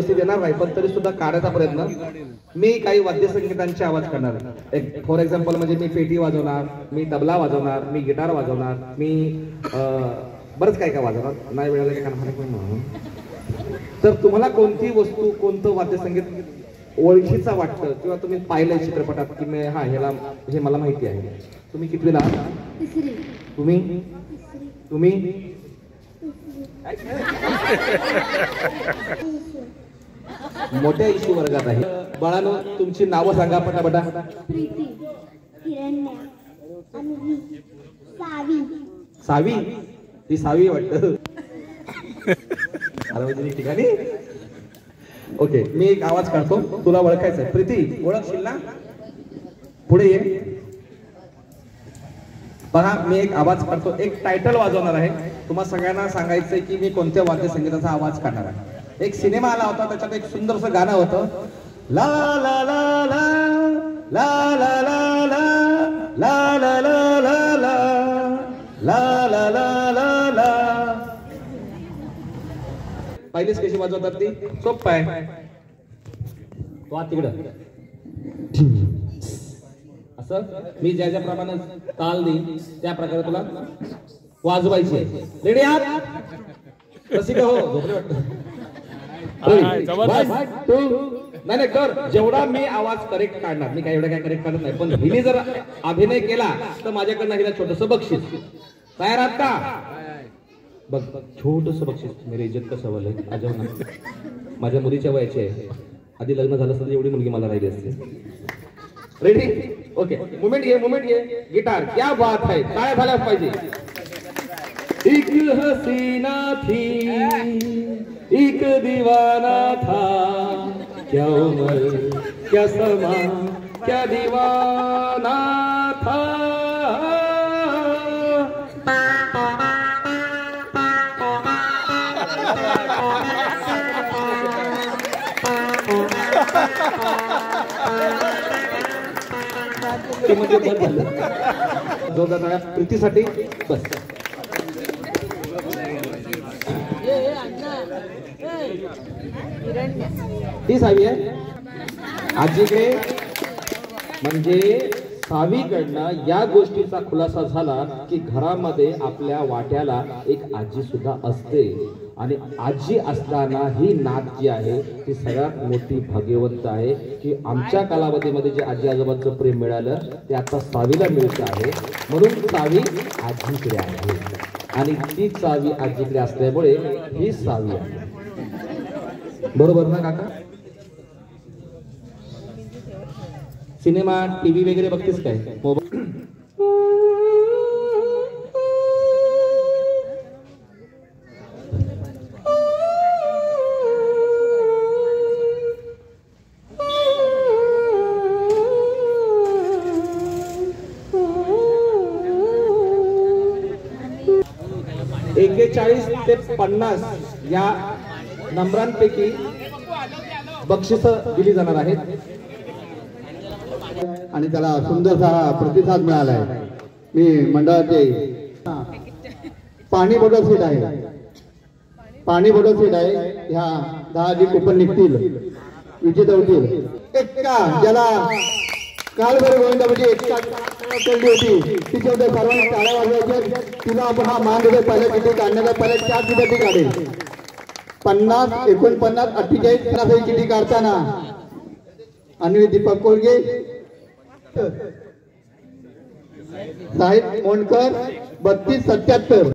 देणार नाही, पण तरी सुद्धा काढायचा प्रयत्न मी काही वाद्यसंगीतांचे आवाज करणार. एक फॉर एक्झाम्पल म्हणजे मी पेटी वाजवणार, मी तबला वाजवणार, मी गिटार वाजवणार, मी बरंच काय काय वाजवणार. नाही वेळेला तर तुम्हाला कोणती वस्तू कोणतं वाद्यसंगीत ओळखीचा वाटतं किंवा तुम्ही पाहिलंय चित्रपटात की मी हा ह्याला हे मला माहिती आहे. तुम्ही कितवीला? तुम्ही तुम्ही मोठ्या इशू वर्गात आहे. बाळानो तुमची नावं सांगा पटापटा. प्रीती, हिरण्या, अन्वी, सावी. सावी? ती सावी वाटतं सार्वजनिक ठिकाणी. ओके, मी एक आवाज काढतो, तुला ओळखायचंय. प्रीती ओळखशील ना? पुढे ये. पहा मी एक आवाज काढतो, एक टायटल वाजवणार आहे. तुम्हाला सगळ्यांना सांगायचंय की मी कोणत्या वाद्यसंगीताचा आवाज काढणार आहे. एक सिनेमा आला होता, त्याच्यात एक सुंदरसं गाणं होतं. ला ला ला ला ला ला ला ला ला ला ला ला ला ला ला ला ला. पहिलीच कशी वाजवतात ती? सोप्प आहे. तो तिकडं असं मी ज्या ज्याप्रमाणे ताल देईन त्या प्रकारे तुला वाजवायची. रेडी आहात? कशी का हो झोपले वाटतं. नाही कर, जेवढा मी आवाज करेक्ट काढणार, मी काय एवढा काय करेक्ट काढत नाही, पण हिने जर अभिनय केला तर माझ्याकडनं हिला छोटस बक्षीस. तयार आहात का? बघ छोटस बक्षीस. मेरी इज्जत का सवाल आहे. अजब ना, माझ्या मुलीच्या वयाची आहे. आधी लग्न झालं असतं एवढी मुलगी मला राहिली असते. रेडी? ओके, मुमेंट घे, मुमेंट घे. गिटार क्या बात है, काय झाल्याच पाहिजे. एक हसीना थी, एक दीवाना था, क्या उम्र क्या समा क्या दीवाना था. जोरदार प्रीतीसाठी बस. ती सावी आहे आजीकडे. म्हणजे सावीकडनं या गोष्टीचा खुलासा झाला की घरामध्ये आपल्या वाट्याला एक आजी सुद्धा असते आणि आजी असताना ही नात जी आहे ती सगळ्यात मोठी भाग्यवंत आहे की आमच्या कालावधीमध्ये जे आजी आजोबांचं प्रेम मिळालं ते आता सावीला मिळतं आहे. म्हणून सावी आजीकडे आहे आणि ती सावी आजीकडे असल्यामुळे ही सावी आहे. बरोबर ना काका? सिनेमा टीव्ही वगैरे बघतेस काय? $41 ते $50 या नंबरांपैकी बक्षिस दिली जाणार आहेत आणि त्याला सुंदरसा प्रतिसाद मिळाला आहे. मी मंडळाचे पाणी बॉटल सीट आहे, पाणी बॉटल सीट आहे. ह्या 10 जी कुपन निघतील विजेते होतील. एक्का ज्याला कालभर गोविंदा म्हणजे एक्का केली होती तिच्यामध्ये सर्वांनी टाळ्या वाजवायच्या. तिला आपण हा मान देतो. पहिल्या चिठ्ठी काढण्याचा पहिल्या 4 चिठ्ठी काढेल. 50, 49, 48 चिठ्ठी काढताना आणि दीपक कोळगे, साहिब मोंडकर 3277